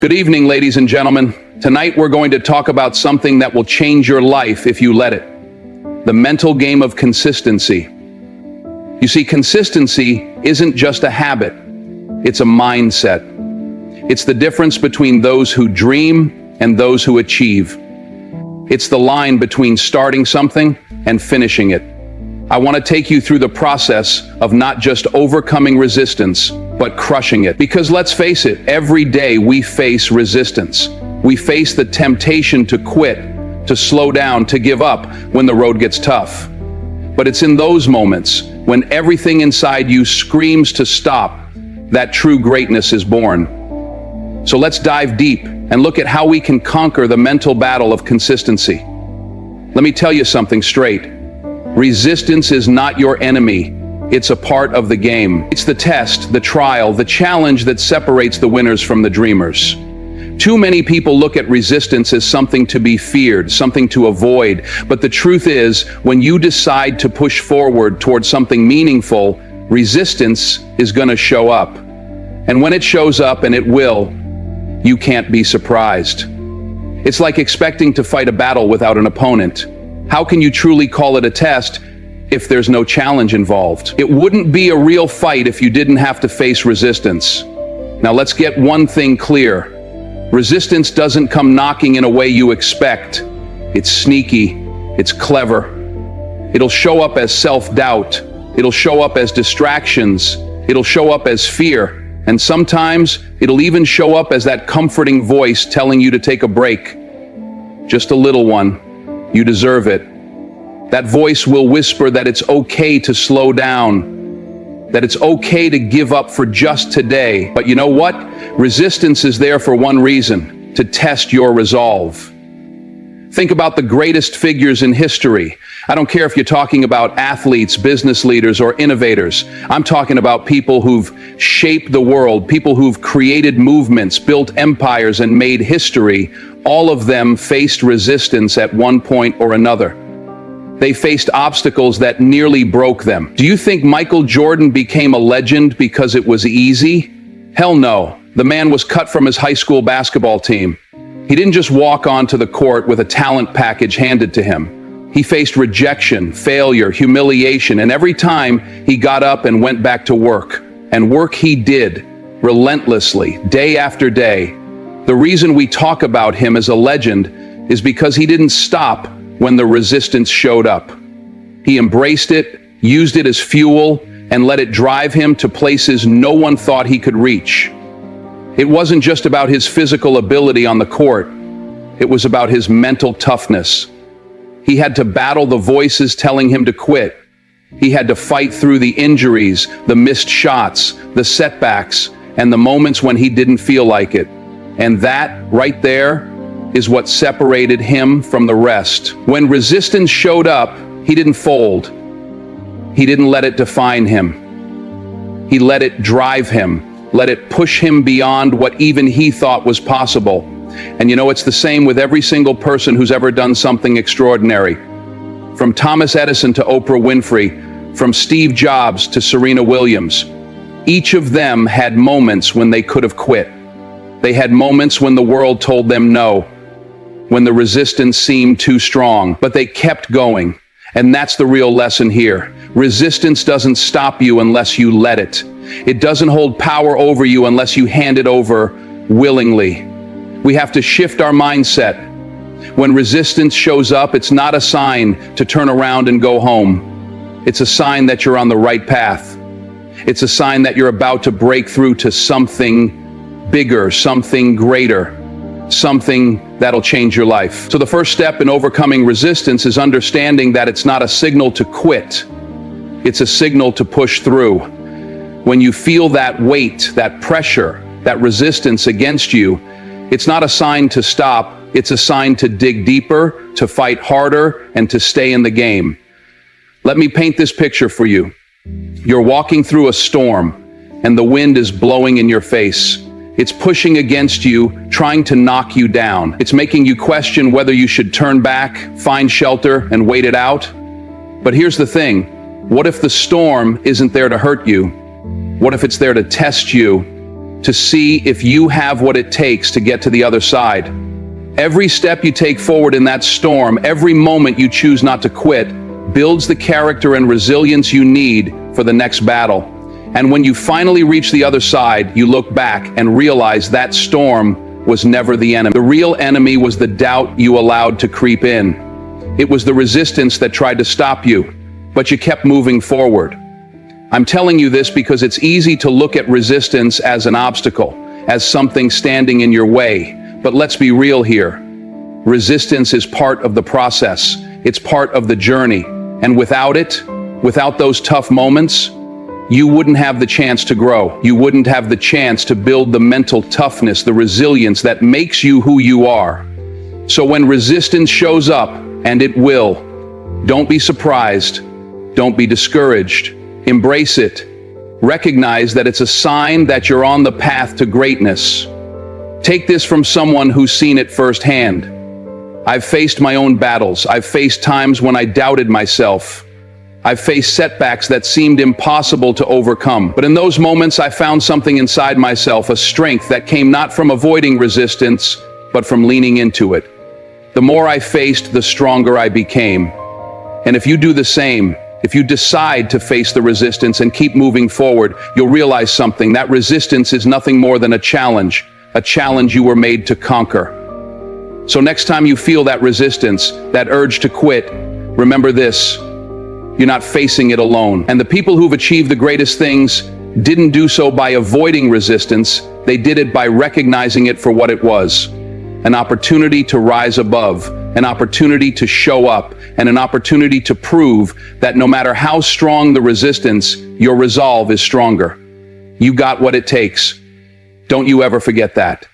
Good evening, ladies and gentlemen. Tonight we're going to talk about something that will change your life if you let it. The mental game of consistency. You see, consistency isn't just a habit, it's a mindset. It's the difference between those who dream and those who achieve. It's the line between starting something and finishing it. I want to take you through the process of not just overcoming resistance, but crushing it. Because let's face it, every day we face resistance. We face the temptation to quit, to slow down, to give up when the road gets tough. But it's in those moments, when everything inside you screams to stop, that true greatness is born. So let's dive deep and look at how we can conquer the mental battle of consistency. Let me tell you something straight. Resistance is not your enemy. It's a part of the game. It's the test, the trial, the challenge that separates the winners from the dreamers. Too many people look at resistance as something to be feared, something to avoid. But the truth is, when you decide to push forward towards something meaningful, resistance is going to show up. And when it shows up, and it will, you can't be surprised. It's like expecting to fight a battle without an opponent. How can you truly call it a test if there's no challenge involved? It wouldn't be a real fight if you didn't have to face resistance. Now let's get one thing clear. Resistance doesn't come knocking in a way you expect. It's sneaky, it's clever. It'll show up as self-doubt. It'll show up as distractions. It'll show up as fear. And sometimes it'll even show up as that comforting voice telling you to take a break. Just a little one. You deserve it. That voice will whisper that it's okay to slow down, that it's okay to give up for just today. But you know what? Resistance is there for one reason: to test your resolve. Think about the greatest figures in history. I don't care if you're talking about athletes, business leaders, or innovators. I'm talking about people who've shaped the world, people who've created movements, built empires, and made history. All of them faced resistance at one point or another. They faced obstacles that nearly broke them. Do you think Michael Jordan became a legend because it was easy? Hell no. The man was cut from his high school basketball team. He didn't just walk onto the court with a talent package handed to him. He faced rejection, failure, humiliation, and every time he got up and went back to work. And work he did, relentlessly, day after day. The reason we talk about him as a legend is because he didn't stop when the resistance showed up. He embraced it, used it as fuel, and let it drive him to places no one thought he could reach. It wasn't just about his physical ability on the court. It was about his mental toughness. He had to battle the voices telling him to quit. He had to fight through the injuries, the missed shots, the setbacks, and the moments when he didn't feel like it. And that, right there, is what separated him from the rest. When resistance showed up, he didn't fold. He didn't let it define him. He let it drive him, let it push him beyond what even he thought was possible. And you know, it's the same with every single person who's ever done something extraordinary. From Thomas Edison to Oprah Winfrey, from Steve Jobs to Serena Williams, each of them had moments when they could have quit. They had moments when the world told them no, when the resistance seemed too strong, but they kept going. And that's the real lesson here. Resistance doesn't stop you unless you let it. It doesn't hold power over you unless you hand it over willingly. We have to shift our mindset. When resistance shows up, it's not a sign to turn around and go home. It's a sign that you're on the right path. It's a sign that you're about to break through to something bigger, something greater, something that'll change your life. So the first step in overcoming resistance is understanding that it's not a signal to quit. It's a signal to push through. When you feel that weight, that pressure, that resistance against you, it's not a sign to stop. It's a sign to dig deeper, to fight harder, and to stay in the game. Let me paint this picture for you. You're walking through a storm, and the wind is blowing in your face. It's pushing against you, trying to knock you down. It's making you question whether you should turn back, find shelter, and wait it out. But here's the thing. What if the storm isn't there to hurt you? What if it's there to test you? to see if you have what it takes to get to the other side. Every step you take forward in that storm, every moment you choose not to quit, builds the character and resilience you need for the next battle. And when you finally reach the other side, you look back and realize that storm was never the enemy. The real enemy was the doubt you allowed to creep in. It was the resistance that tried to stop you, but you kept moving forward. I'm telling you this because it's easy to look at resistance as an obstacle, as something standing in your way. But let's be real here. Resistance is part of the process. It's part of the journey. And without it, without those tough moments, you wouldn't have the chance to grow. You wouldn't have the chance to build the mental toughness, the resilience that makes you who you are. So when resistance shows up, and it will, don't be surprised. Don't be discouraged. Embrace it. Recognize that it's a sign that you're on the path to greatness. Take this from someone who's seen it firsthand. I've faced my own battles. I've faced times when I doubted myself. I've faced setbacks that seemed impossible to overcome. But in those moments, I found something inside myself, a strength that came not from avoiding resistance, but from leaning into it. The more I faced, the stronger I became. And if you do the same, if you decide to face the resistance and keep moving forward, you'll realize something. That resistance is nothing more than a challenge you were made to conquer. So next time you feel that resistance, that urge to quit, remember this: you're not facing it alone. And the people who've achieved the greatest things didn't do so by avoiding resistance. They did it by recognizing it for what it was. An opportunity to rise above, an opportunity to show up, and an opportunity to prove that no matter how strong the resistance, your resolve is stronger. You got what it takes. Don't you ever forget that.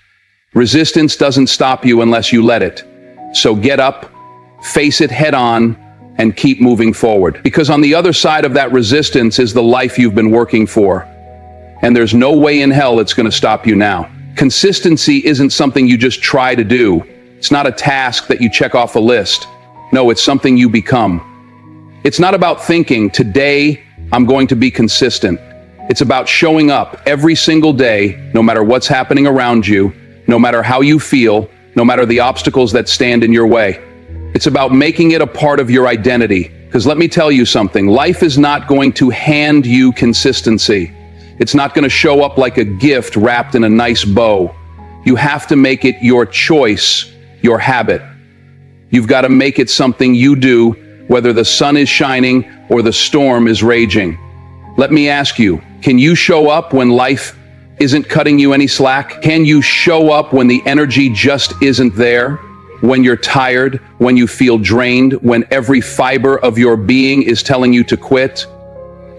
Resistance doesn't stop you unless you let it. So get up, face it head on, and keep moving forward. Because on the other side of that resistance is the life you've been working for. And there's no way in hell it's going to stop you now. Consistency isn't something you just try to do. It's not a task that you check off a list. No, it's something you become. It's not about thinking, today I'm going to be consistent. It's about showing up every single day, no matter what's happening around you, no matter how you feel, no matter the obstacles that stand in your way. It's about making it a part of your identity. Because let me tell you something, life is not going to hand you consistency. It's not going to show up like a gift wrapped in a nice bow. You have to make it your choice, your habit. You've got to make it something you do, whether the sun is shining or the storm is raging. Let me ask you, can you show up when life isn't cutting you any slack? Can you show up when the energy just isn't there? When you're tired, when you feel drained, when every fiber of your being is telling you to quit?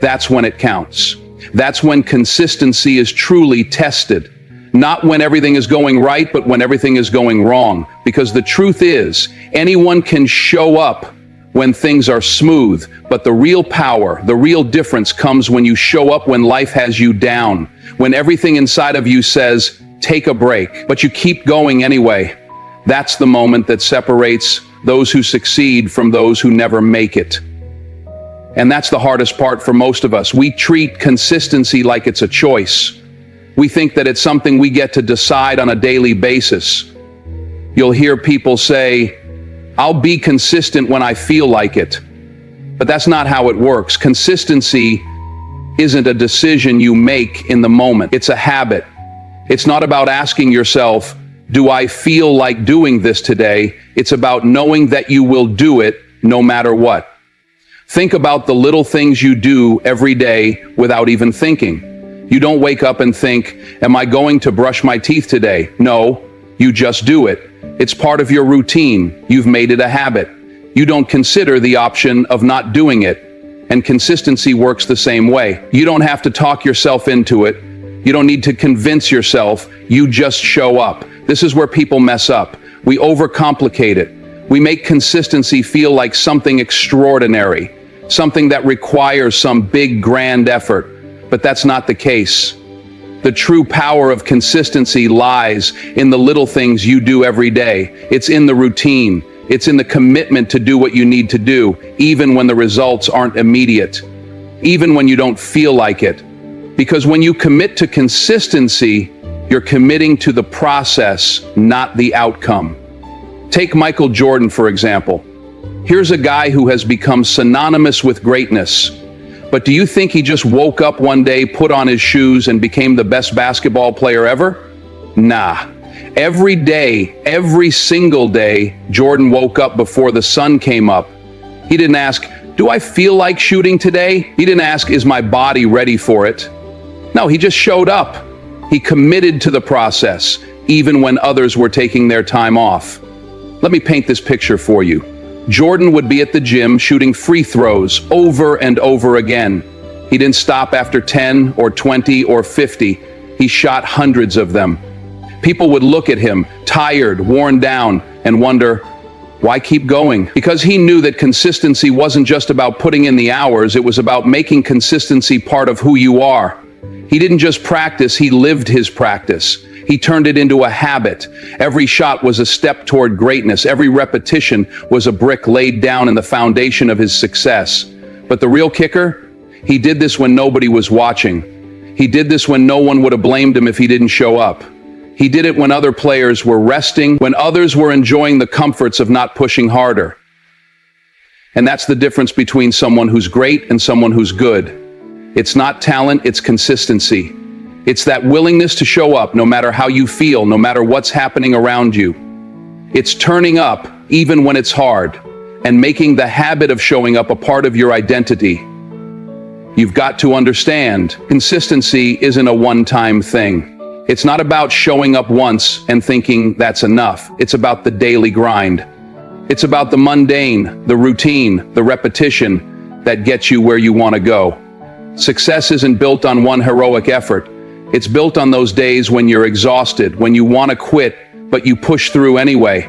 That's when it counts. That's when consistency is truly tested. Not when everything is going right, but when everything is going wrong. Because the truth is, anyone can show up when things are smooth, but the real power, the real difference comes when you show up when life has you down, when everything inside of you says, take a break, but you keep going anyway. That's the moment that separates those who succeed from those who never make it. And that's the hardest part for most of us. We treat consistency like it's a choice. We think that it's something we get to decide on a daily basis. You'll hear people say, I'll be consistent when I feel like it. But that's not how it works. Consistency isn't a decision you make in the moment. It's a habit. It's not about asking yourself, do I feel like doing this today? It's about knowing that you will do it no matter what. Think about the little things you do every day without even thinking. You don't wake up and think, am I going to brush my teeth today? No, you just do it. It's part of your routine. You've made it a habit. You don't consider the option of not doing it. And consistency works the same way. You don't have to talk yourself into it. You don't need to convince yourself. You just show up. This is where people mess up. We overcomplicate it. We make consistency feel like something extraordinary, something that requires some big, grand effort. But that's not the case. The true power of consistency lies in the little things you do every day. It's in the routine. It's in the commitment to do what you need to do, even when the results aren't immediate, even when you don't feel like it. Because when you commit to consistency, You're committing to the process, not the outcome. Take Michael Jordan, for example. Here's a guy who has become synonymous with greatness. But do you think he just woke up one day, put on his shoes, and became the best basketball player ever? Nah. Every day, every single day, Jordan woke up before the sun came up. He didn't ask, do I feel like shooting today? He didn't ask, is my body ready for it? No, he just showed up. He committed to the process, even when others were taking their time off. Let me paint this picture for you. Jordan would be at the gym shooting free throws over and over again. He didn't stop after 10 or 20 or 50. He shot hundreds of them. People would look at him, tired, worn down, and wonder, why keep going? Because he knew that consistency wasn't just about putting in the hours, it was about making consistency part of who you are. He didn't just practice, he lived his practice. He turned it into a habit. Every shot was a step toward greatness. Every repetition was a brick laid down in the foundation of his success. But the real kicker? He did this when nobody was watching. He did this when no one would have blamed him if he didn't show up. He did it when other players were resting, when others were enjoying the comforts of not pushing harder. And that's the difference between someone who's great and someone who's good. It's not talent, it's consistency. It's that willingness to show up no matter how you feel, no matter what's happening around you. It's turning up even when it's hard, and making the habit of showing up a part of your identity. You've got to understand, consistency isn't a one-time thing. It's not about showing up once and thinking that's enough. It's about the daily grind. It's about the mundane, the routine, the repetition that gets you where you want to go. Success isn't built on one heroic effort. It's built on those days when you're exhausted, when you want to quit, but you push through anyway.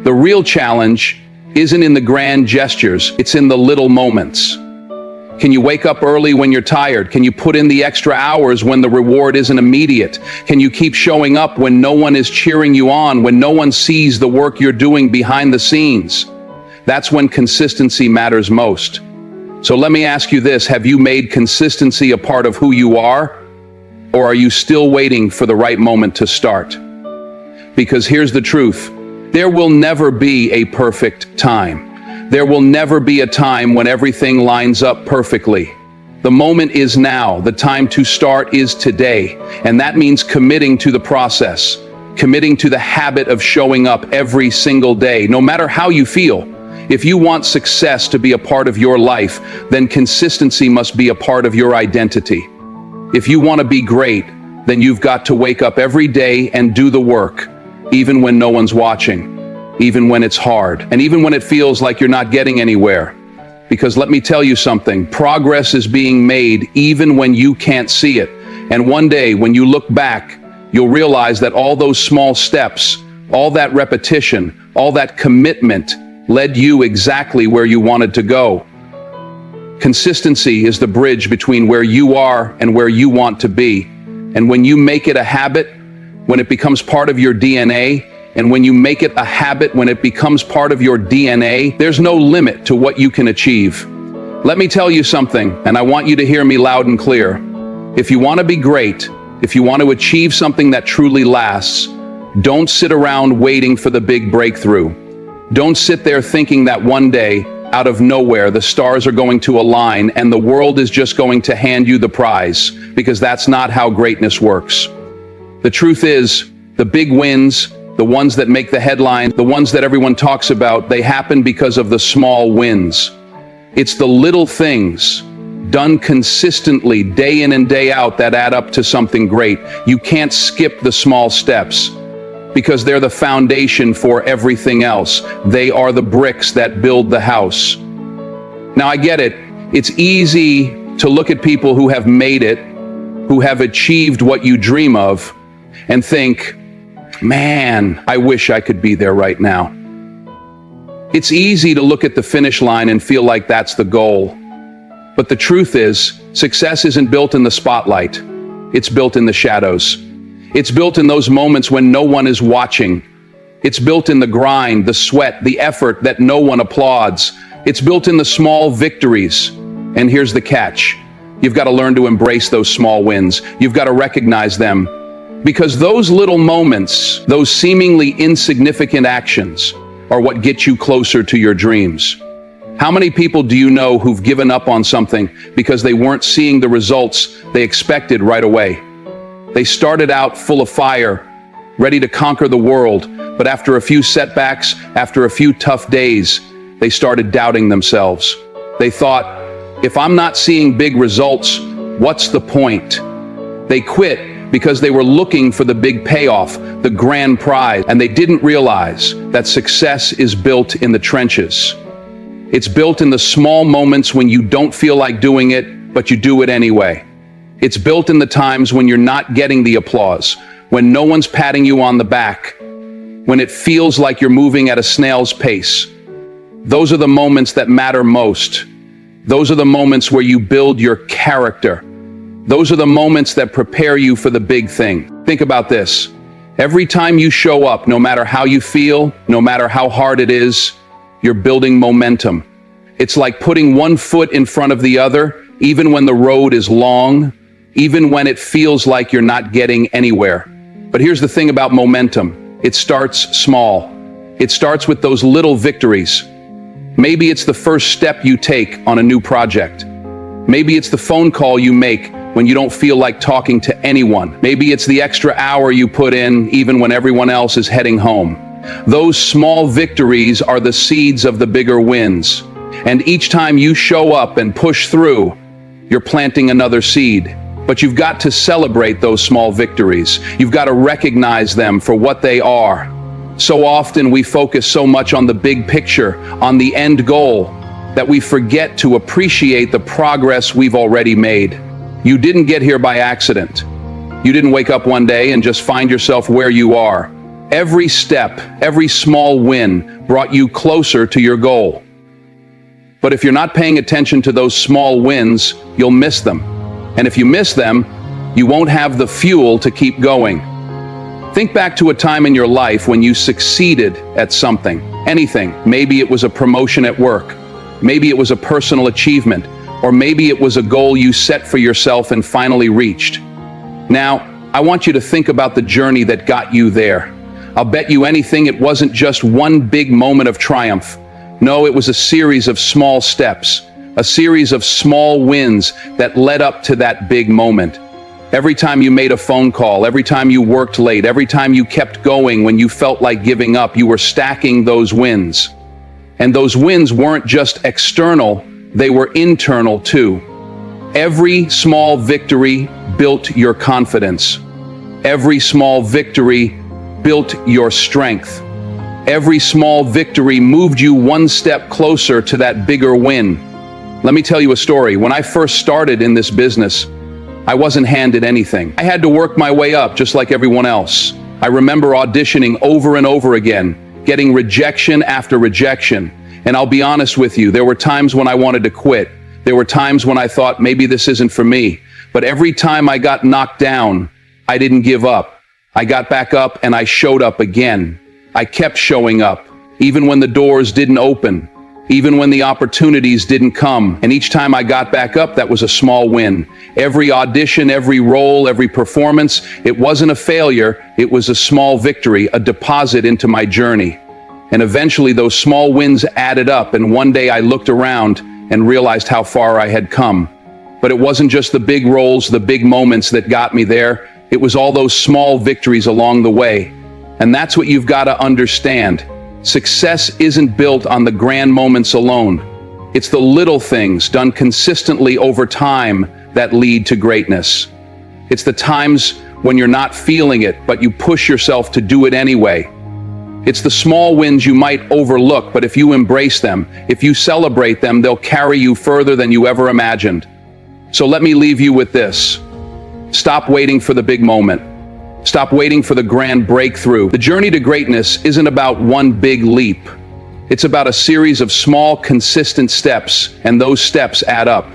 The real challenge isn't in the grand gestures, it's in the little moments. Can you wake up early when you're tired? Can you put in the extra hours when the reward isn't immediate? Can you keep showing up when no one is cheering you on, when no one sees the work you're doing behind the scenes? That's when consistency matters most. So let me ask you this, have you made consistency a part of who you are? Or are you still waiting for the right moment to start? Because here's the truth, there will never be a perfect time. There will never be a time when everything lines up perfectly. The moment is now, the time to start is today, and that means committing to the process, committing to the habit of showing up every single day, no matter how you feel. If you want success to be a part of your life, then consistency must be a part of your identity. If you want to be great, then you've got to wake up every day and do the work, even when no one's watching, even when it's hard, and even when it feels like you're not getting anywhere. Because let me tell you something, progress is being made even when you can't see it. And one day, when you look back, you'll realize that all those small steps, all that repetition, all that commitment led you exactly where you wanted to go. Consistency is the bridge between where you are and where you want to be. And when you make it a habit, when it becomes part of your DNA, and when you make it a habit, when it becomes part of your DNA, there's no limit to what you can achieve. Let me tell you something, and I want you to hear me loud and clear. If you want to be great, if you want to achieve something that truly lasts, don't sit around waiting for the big breakthrough. Don't sit there thinking that one day, out of nowhere, the stars are going to align and the world is just going to hand you the prize, because that's not how greatness works. The truth is, the big wins, the ones that make the headline, the ones that everyone talks about, they happen because of the small wins. It's the little things done consistently, day in and day out, that add up to something great. You can't skip the small steps, because they're the foundation for everything else. They are the bricks that build the house. Now I get it. It's easy to look at people who have made it, who have achieved what you dream of, and think, man, I wish I could be there right now. It's easy to look at the finish line and feel like that's the goal. But the truth is, success isn't built in the spotlight. It's built in the shadows. It's built in those moments when no one is watching. It's built in the grind, the sweat, the effort that no one applauds. It's built in the small victories. And here's the catch. You've got to learn to embrace those small wins. You've got to recognize them. Because those little moments, those seemingly insignificant actions, are what get you closer to your dreams. How many people do you know who've given up on something because they weren't seeing the results they expected right away? They started out full of fire, ready to conquer the world, but after a few setbacks, after a few tough days, they started doubting themselves. They thought, if I'm not seeing big results, what's the point? They quit because they were looking for the big payoff, the grand prize, and they didn't realize that success is built in the trenches. It's built in the small moments when you don't feel like doing it, but you do it anyway. It's built in the times when you're not getting the applause, when no one's patting you on the back, when it feels like you're moving at a snail's pace. Those are the moments that matter most. Those are the moments where you build your character. Those are the moments that prepare you for the big thing. Think about this. Every time you show up, no matter how you feel, no matter how hard it is, you're building momentum. It's like putting one foot in front of the other, even when the road is long, even when it feels like you're not getting anywhere. But here's the thing about momentum. It starts small. It starts with those little victories. Maybe it's the first step you take on a new project. Maybe it's the phone call you make when you don't feel like talking to anyone. Maybe it's the extra hour you put in even when everyone else is heading home. Those small victories are the seeds of the bigger wins. And each time you show up and push through, you're planting another seed. But you've got to celebrate those small victories. You've got to recognize them for what they are. So often we focus so much on the big picture, on the end goal, that we forget to appreciate the progress we've already made. You didn't get here by accident. You didn't wake up one day and just find yourself where you are. Every step, every small win brought you closer to your goal. But if you're not paying attention to those small wins, you'll miss them. And if you miss them, you won't have the fuel to keep going. Think back to a time in your life when you succeeded at something, anything. Maybe it was a promotion at work. Maybe it was a personal achievement. Or maybe it was a goal you set for yourself and finally reached. Now, I want you to think about the journey that got you there. I'll bet you anything it wasn't just one big moment of triumph. No, it was a series of small steps, a series of small wins that led up to that big moment. Every time you made a phone call, every time you worked late, every time you kept going when you felt like giving up, you were stacking those wins. And those wins weren't just external, they were internal too. Every small victory built your confidence. Every small victory built your strength. Every small victory moved you one step closer to that bigger win. Let me tell you a story. When I first started in this business, I wasn't handed anything. I had to work my way up just like everyone else. I remember auditioning over and over again, getting rejection after rejection. And I'll be honest with you, there were times when I wanted to quit. There were times when I thought maybe this isn't for me. But every time I got knocked down, I didn't give up. I got back up and I showed up again. I kept showing up, even when the doors didn't open, even when the opportunities didn't come. And each time I got back up, that was a small win. Every audition, every role, every performance, it wasn't a failure, it was a small victory, a deposit into my journey. And eventually those small wins added up, and one day I looked around and realized how far I had come. But it wasn't just the big roles, the big moments that got me there. It was all those small victories along the way. And that's what you've got to understand. Success isn't built on the grand moments alone. It's the little things done consistently over time that lead to greatness. It's the times when you're not feeling it, but you push yourself to do it anyway. It's the small wins you might overlook, but if you embrace them, if you celebrate them, they'll carry you further than you ever imagined. So let me leave you with this. Stop waiting for the big moment. Stop waiting for the grand breakthrough. The journey to greatness isn't about one big leap. It's about a series of small, consistent steps, and those steps add up.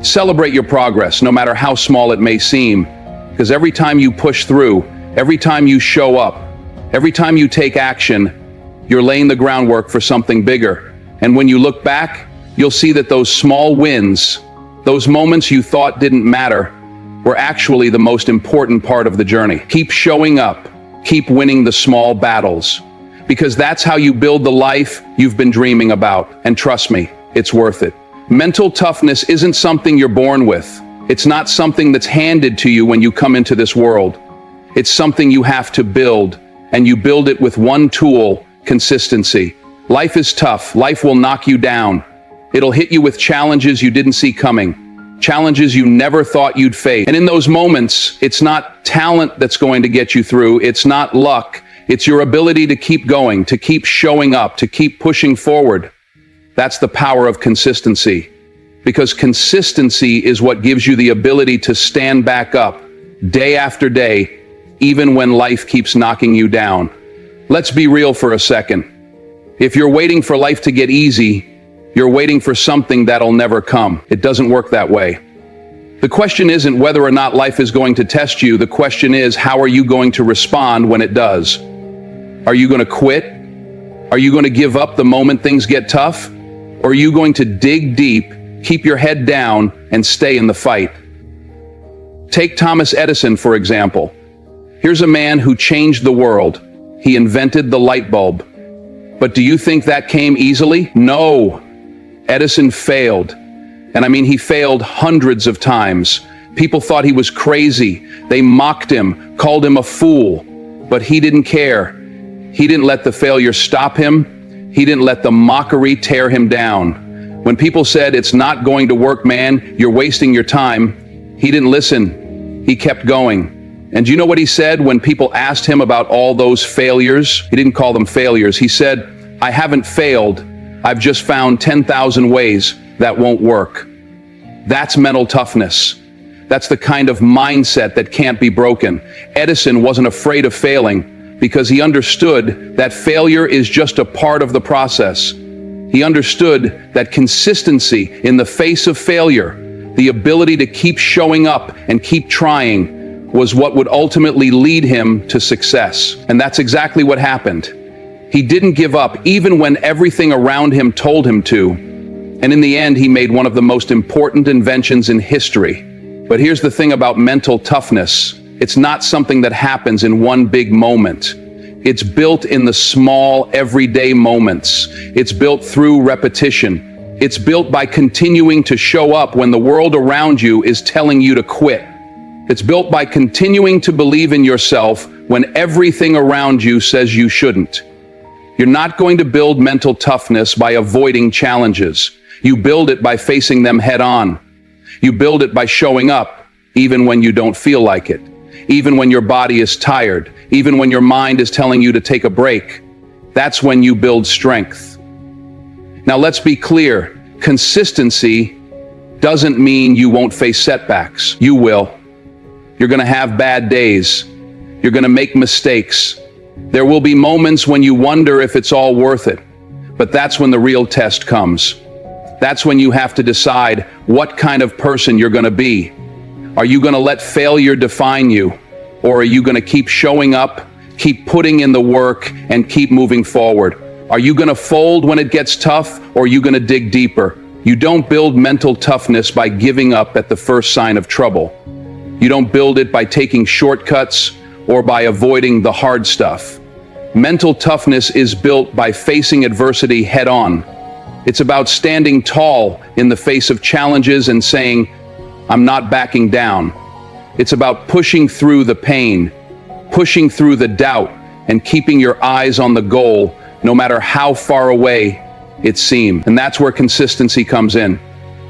Celebrate your progress, no matter how small it may seem, because every time you push through, every time you show up, every time you take action, you're laying the groundwork for something bigger. And when you look back, you'll see that those small wins, those moments you thought didn't matter, were actually the most important part of the journey. Keep showing up, keep winning the small battles, because that's how you build the life you've been dreaming about. And trust me, it's worth it. Mental toughness isn't something you're born with. It's not something that's handed to you when you come into this world. It's something you have to build, and you build it with one tool: consistency. Life is tough. Life will knock you down. It'll hit you with challenges you didn't see coming, challenges you never thought you'd face. And in those moments, it's not talent that's going to get you through. It's not luck. It's your ability to keep going, to keep showing up, to keep pushing forward. That's the power of consistency. Because consistency is what gives you the ability to stand back up day after day, even when life keeps knocking you down. Let's be real for a second. If you're waiting for life to get easy, you're waiting for something that'll never come. It doesn't work that way. The question isn't whether or not life is going to test you. The question is, how are you going to respond when it does? Are you going to quit? Are you going to give up the moment things get tough? Or are you going to dig deep, keep your head down, and stay in the fight? Take Thomas Edison, for example. Here's a man who changed the world. He invented the light bulb. But do you think that came easily? No. Edison failed. And I mean, he failed hundreds of times. People thought he was crazy. They mocked him, called him a fool. But he didn't care. He didn't let the failure stop him. He didn't let the mockery tear him down. When people said, "It's not going to work, man, you're wasting your time," he didn't listen. He kept going. And do you know what he said when people asked him about all those failures? He didn't call them failures. He said, "I haven't failed. I've just found 10,000 ways that won't work." That's mental toughness. That's the kind of mindset that can't be broken. Edison wasn't afraid of failing because he understood that failure is just a part of the process. He understood that consistency in the face of failure, the ability to keep showing up and keep trying, was what would ultimately lead him to success. And that's exactly what happened. He didn't give up even when everything around him told him to. And in the end, he made one of the most important inventions in history. But here's the thing about mental toughness. It's not something that happens in one big moment. It's built in the small, everyday moments. It's built through repetition. It's built by continuing to show up when the world around you is telling you to quit. It's built by continuing to believe in yourself when everything around you says you shouldn't. You're not going to build mental toughness by avoiding challenges. You build it by facing them head on. You build it by showing up, even when you don't feel like it, even when your body is tired, even when your mind is telling you to take a break. That's when you build strength. Now let's be clear, consistency doesn't mean you won't face setbacks. You will. You're going to have bad days. You're going to make mistakes. There will be moments when you wonder if it's all worth it. But that's when the real test comes. That's when you have to decide what kind of person you're going to be. Are you going to let failure define you? Or are you going to keep showing up, keep putting in the work, and keep moving forward? Are you going to fold when it gets tough, or are you going to dig deeper? You don't build mental toughness by giving up at the first sign of trouble. You don't build it by taking shortcuts or by avoiding the hard stuff. Mental toughness is built by facing adversity head on. It's about standing tall in the face of challenges and saying, "I'm not backing down." It's about pushing through the pain, pushing through the doubt, and keeping your eyes on the goal, no matter how far away it seems. And that's where consistency comes in.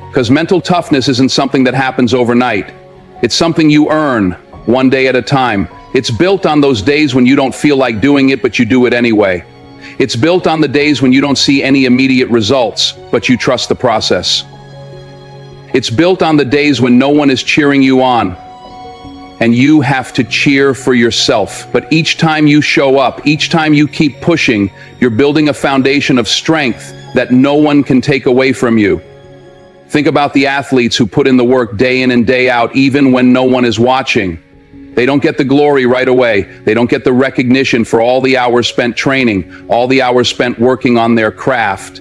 Because mental toughness isn't something that happens overnight. It's something you earn one day at a time. It's built on those days when you don't feel like doing it, but you do it anyway. It's built on the days when you don't see any immediate results, but you trust the process. It's built on the days when no one is cheering you on, and you have to cheer for yourself. But each time you show up, each time you keep pushing, you're building a foundation of strength that no one can take away from you. Think about the athletes who put in the work day in and day out, even when no one is watching. They don't get the glory right away. They don't get the recognition for all the hours spent training, all the hours spent working on their craft.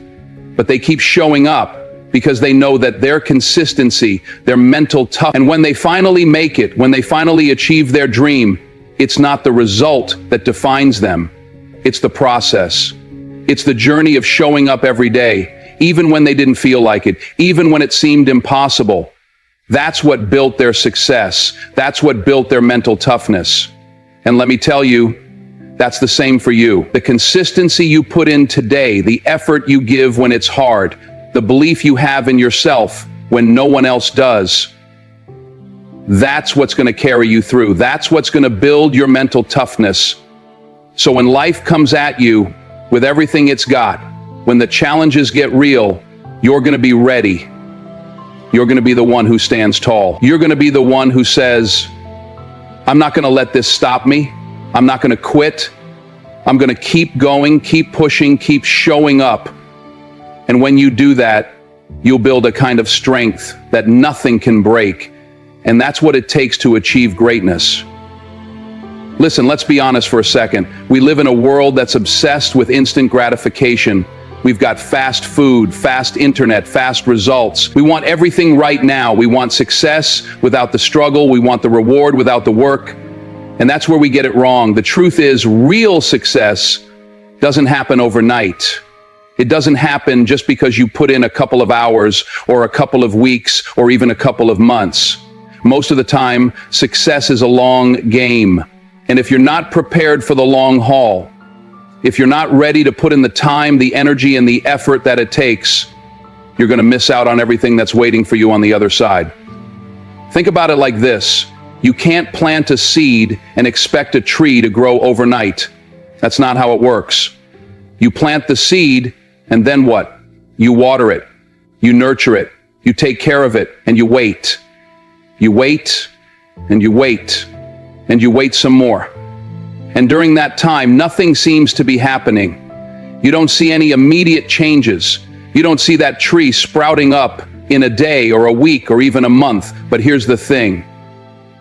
But they keep showing up because they know that their consistency, their mental toughness, and when they finally make it, when they finally achieve their dream, it's not the result that defines them. It's the process. It's the journey of showing up every day, even when they didn't feel like it, even when it seemed impossible. That's what built their success. That's what built their mental toughness. And let me tell you, that's the same for you. The consistency you put in today, the effort you give when it's hard, the belief you have in yourself when no one else does, that's what's going to carry you through. That's what's going to build your mental toughness. So when life comes at you with everything it's got, when the challenges get real, you're going to be ready. You're going to be the one who stands tall. You're going to be the one who says, I'm not going to let this stop me. I'm not going to quit. I'm going to keep going, keep pushing, keep showing up. And when you do that, you'll build a kind of strength that nothing can break. And that's what it takes to achieve greatness. Listen, let's be honest for a second. We live in a world that's obsessed with instant gratification. We've got fast food, fast internet, fast results. We want everything right now. We want success without the struggle. We want the reward without the work. And that's where we get it wrong. The truth is, real success doesn't happen overnight. It doesn't happen just because you put in a couple of hours or a couple of weeks or even a couple of months. Most of the time, success is a long game. And if you're not prepared for the long haul, if you're not ready to put in the time, the energy, and the effort that it takes, you're going to miss out on everything that's waiting for you on the other side. Think about it like this. You can't plant a seed and expect a tree to grow overnight. That's not how it works. You plant the seed, and then what? You water it, you nurture it, you take care of it, and you wait. You wait, and you wait, and you wait some more. And during that time, nothing seems to be happening. You don't see any immediate changes. You don't see that tree sprouting up in a day or a week or even a month. But here's the thing.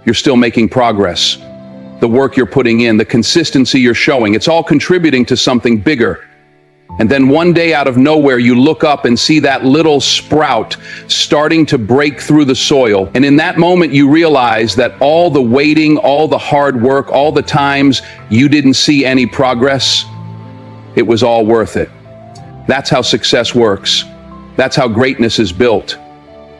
You're still making progress. The work you're putting in, the consistency you're showing, it's all contributing to something bigger. And then one day out of nowhere, you look up and see that little sprout starting to break through the soil. And in that moment, you realize that all the waiting, all the hard work, all the times you didn't see any progress, it was all worth it. That's how success works. That's how greatness is built.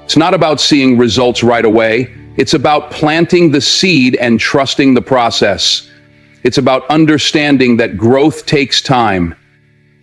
It's not about seeing results right away. It's about planting the seed and trusting the process. It's about understanding that growth takes time.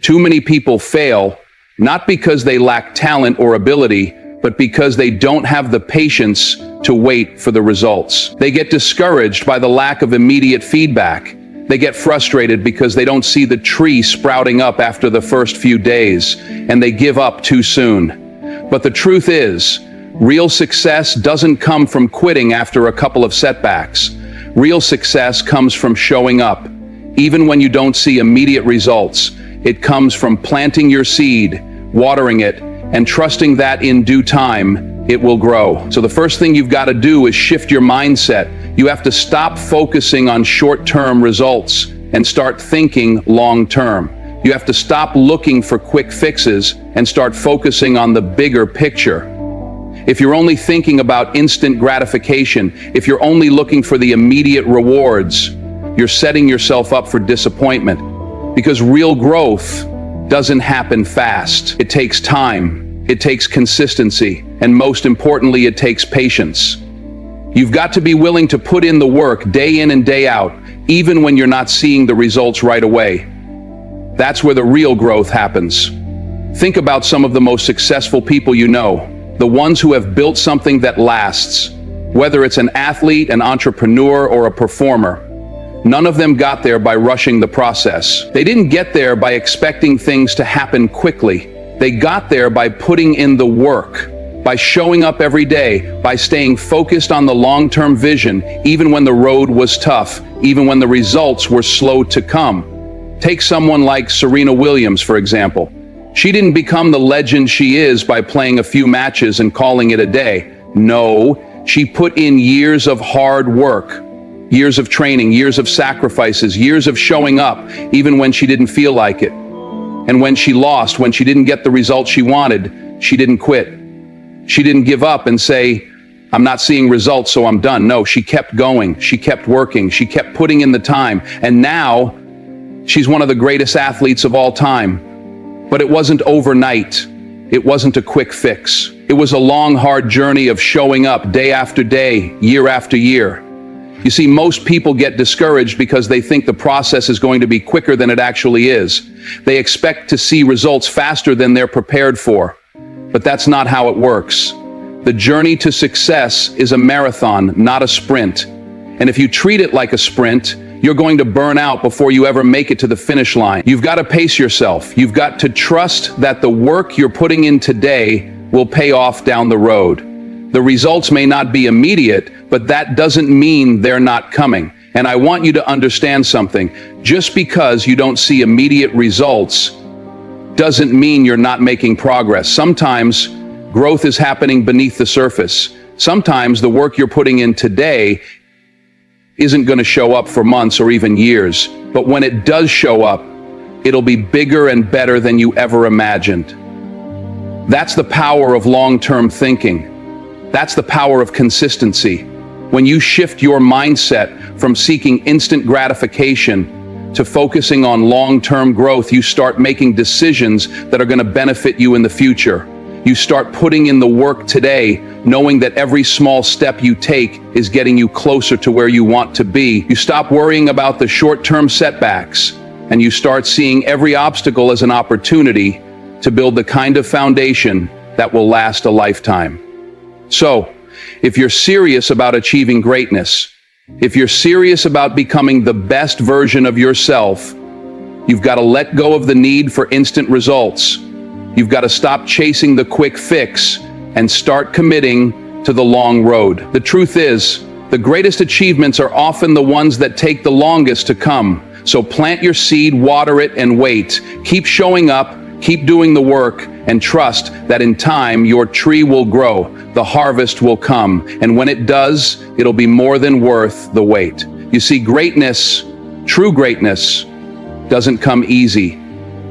Too many people fail, not because they lack talent or ability, but because they don't have the patience to wait for the results. They get discouraged by the lack of immediate feedback. They get frustrated because they don't see the tree sprouting up after the first few days, and they give up too soon. But the truth is, real success doesn't come from quitting after a couple of setbacks. Real success comes from showing up. Even when you don't see immediate results, it comes from planting your seed, watering it, and trusting that in due time, it will grow. So the first thing you've got to do is shift your mindset. You have to stop focusing on short-term results and start thinking long-term. You have to stop looking for quick fixes and start focusing on the bigger picture. If you're only thinking about instant gratification, if you're only looking for the immediate rewards, you're setting yourself up for disappointment. Because real growth doesn't happen fast. It takes time, it takes consistency, and most importantly, it takes patience. You've got to be willing to put in the work day in and day out, even when you're not seeing the results right away. That's where the real growth happens. Think about some of the most successful people you know, the ones who have built something that lasts, whether it's an athlete, an entrepreneur, or a performer. None of them got there by rushing the process. They didn't get there by expecting things to happen quickly. They got there by putting in the work, by showing up every day, by staying focused on the long-term vision, even when the road was tough, even when the results were slow to come. Take someone like Serena Williams, for example. She didn't become the legend she is by playing a few matches and calling it a day. No, she put in years of hard work, years of training, years of sacrifices, years of showing up, even when she didn't feel like it. And when she lost, when she didn't get the results she wanted, She didn't quit. She didn't give up and say, I'm not seeing results, so I'm done. No, she kept going. She kept working. She kept putting in the time. And now she's one of the greatest athletes of all time. But it wasn't overnight. It wasn't a quick fix. It was a long, hard journey of showing up day after day, year after year. You see, most people get discouraged because they think the process is going to be quicker than it actually is. They expect to see results faster than they're prepared for. But that's not how it works. The journey to success is a marathon, not a sprint. And if you treat it like a sprint, you're going to burn out before you ever make it to the finish line. You've got to pace yourself. You've got to trust that the work you're putting in today will pay off down the road. The results may not be immediate, but that doesn't mean they're not coming. And I want you to understand something. Just because you don't see immediate results doesn't mean you're not making progress. Sometimes growth is happening beneath the surface. Sometimes the work you're putting in today isn't going to show up for months or even years. But when it does show up, it'll be bigger and better than you ever imagined. That's the power of long-term thinking. That's the power of consistency. When you shift your mindset from seeking instant gratification to focusing on long-term growth, you start making decisions that are going to benefit you in the future. You start putting in the work today, knowing that every small step you take is getting you closer to where you want to be. You stop worrying about the short-term setbacks, and you start seeing every obstacle as an opportunity to build the kind of foundation that will last a lifetime. So, if you're serious about achieving greatness, if you're serious about becoming the best version of yourself, you've got to let go of the need for instant results. You've got to stop chasing the quick fix and start committing to the long road. The truth is, the greatest achievements are often the ones that take the longest to come. So plant your seed, water it, and wait. Keep showing up, keep doing the work, and trust that in time your tree will grow, the harvest will come, and when it does, it'll be more than worth the wait. You see, greatness, true greatness, doesn't come easy.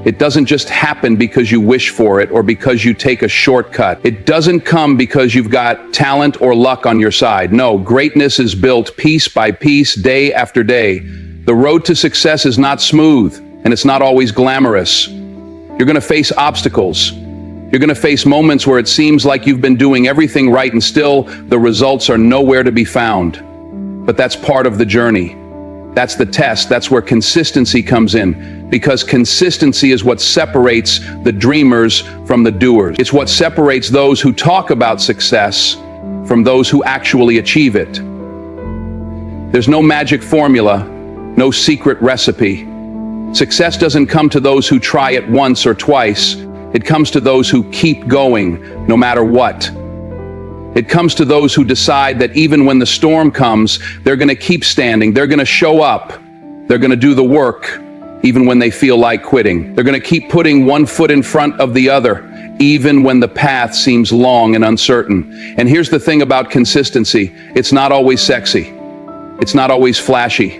It doesn't just happen because you wish for it or because you take a shortcut. It doesn't come because you've got talent or luck on your side. No, greatness is built piece by piece, day after day. The road to success is not smooth, and it's not always glamorous. You're going to face obstacles. You're going to face moments where it seems like you've been doing everything right and still the results are nowhere to be found. But that's part of the journey. That's the test. That's where consistency comes in, because consistency is what separates the dreamers from the doers. It's what separates those who talk about success from those who actually achieve it. There's no magic formula, no secret recipe. Success doesn't come to those who try it once or twice. It comes to those who keep going, no matter what. It comes to those who decide that even when the storm comes, they're going to keep standing. They're going to show up. They're going to do the work, even when they feel like quitting. They're going to keep putting one foot in front of the other, even when the path seems long and uncertain. And here's the thing about consistency. It's not always sexy. It's not always flashy.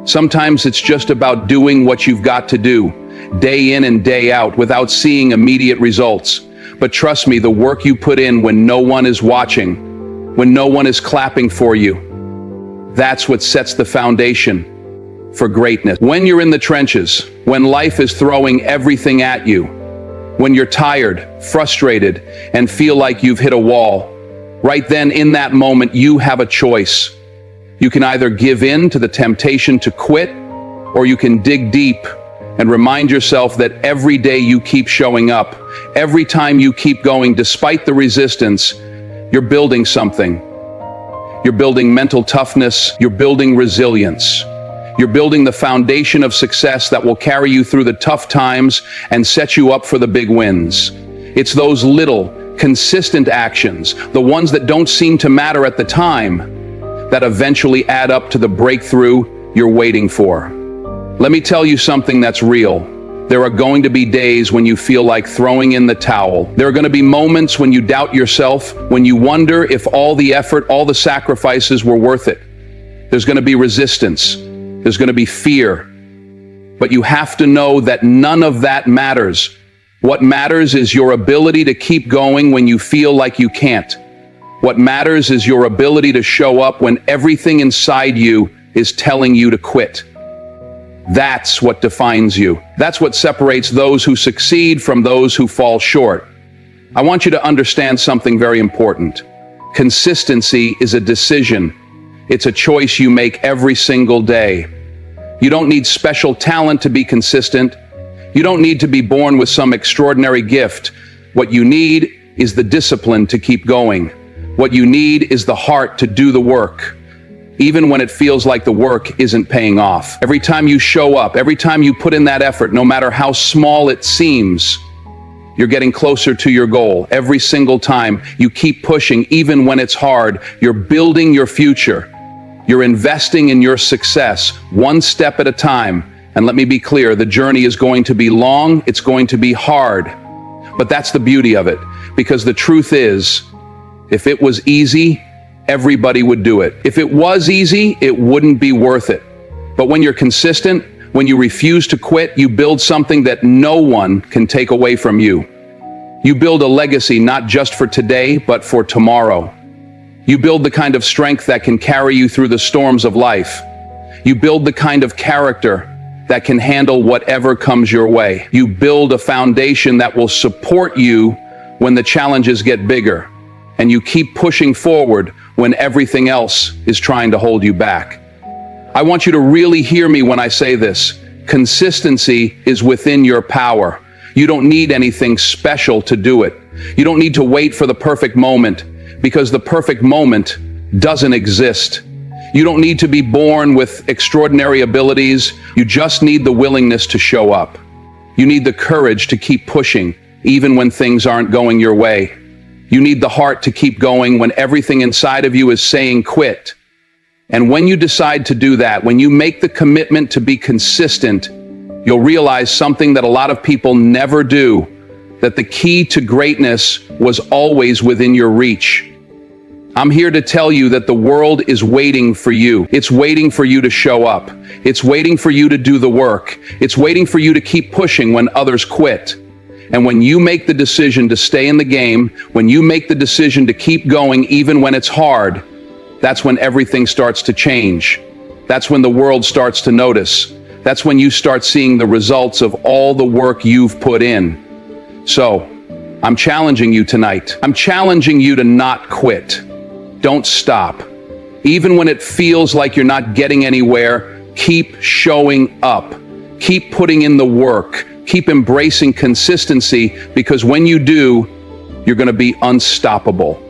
Sometimes it's just about doing what you've got to do, day in and day out, without seeing immediate results. But trust me, the work you put in when no one is watching, when no one is clapping for you, that's what sets the foundation for greatness. When you're in the trenches, when life is throwing everything at you, when you're tired, frustrated, and feel like you've hit a wall, right then in that moment, you have a choice. You can either give in to the temptation to quit, or you can dig deep and remind yourself that every day you keep showing up, every time you keep going despite the resistance, you're building something. You're building mental toughness, you're building resilience. You're building the foundation of success that will carry you through the tough times and set you up for the big wins. It's those little, consistent actions, the ones that don't seem to matter at the time, that eventually add up to the breakthrough you're waiting for. Let me tell you something that's real. There are going to be days when you feel like throwing in the towel. There are going to be moments when you doubt yourself, when you wonder if all the effort, all the sacrifices were worth it. There's going to be resistance. There's going to be fear. But you have to know that none of that matters What matters is your ability to keep going when you feel like you can't. What matters is your ability to show up when everything inside you is telling you to quit. That's what defines you. That's what separates those who succeed from those who fall short. I want you to understand something very important. Consistency is a decision. It's a choice you make every single day. You don't need special talent to be consistent. You don't need to be born with some extraordinary gift. What you need is the discipline to keep going. What you need is the heart to do the work, even when it feels like the work isn't paying off. Every time you show up, every time you put in that effort, no matter how small it seems, you're getting closer to your goal. Every single time you keep pushing, even when it's hard, you're building your future. You're investing in your success, one step at a time. And let me be clear, the journey is going to be long, it's going to be hard. But that's the beauty of it, because the truth is, if it was easy, everybody would do it. If it was easy, it wouldn't be worth it. But when you're consistent, when you refuse to quit, you build something that no one can take away from you. You build a legacy not just for today, but for tomorrow. You build the kind of strength that can carry you through the storms of life. You build the kind of character that can handle whatever comes your way. You build a foundation that will support you when the challenges get bigger. And you keep pushing forward when everything else is trying to hold you back. I want you to really hear me when I say this. Consistency is within your power. You don't need anything special to do it. You don't need to wait for the perfect moment, because the perfect moment doesn't exist. You don't need to be born with extraordinary abilities. You just need the willingness to show up. You need the courage to keep pushing, even when things aren't going your way. You need the heart to keep going when everything inside of you is saying quit. And when you decide to do that, when you make the commitment to be consistent, you'll realize something that a lot of people never do, that the key to greatness was always within your reach. I'm here to tell you that the world is waiting for you. It's waiting for you to show up. It's waiting for you to do the work. It's waiting for you to keep pushing when others quit. And when you make the decision to stay in the game, when you make the decision to keep going even when it's hard, that's when everything starts to change. That's when the world starts to notice. That's when you start seeing the results of all the work you've put in. So, I'm challenging you tonight. I'm challenging you to not quit. Don't stop. Even when it feels like you're not getting anywhere, keep showing up. Keep putting in the work. Keep embracing consistency, because when you do, you're going to be unstoppable.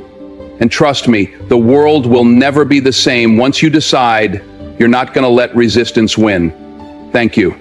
And trust me, the world will never be the same once you decide you're not going to let resistance win. Thank you.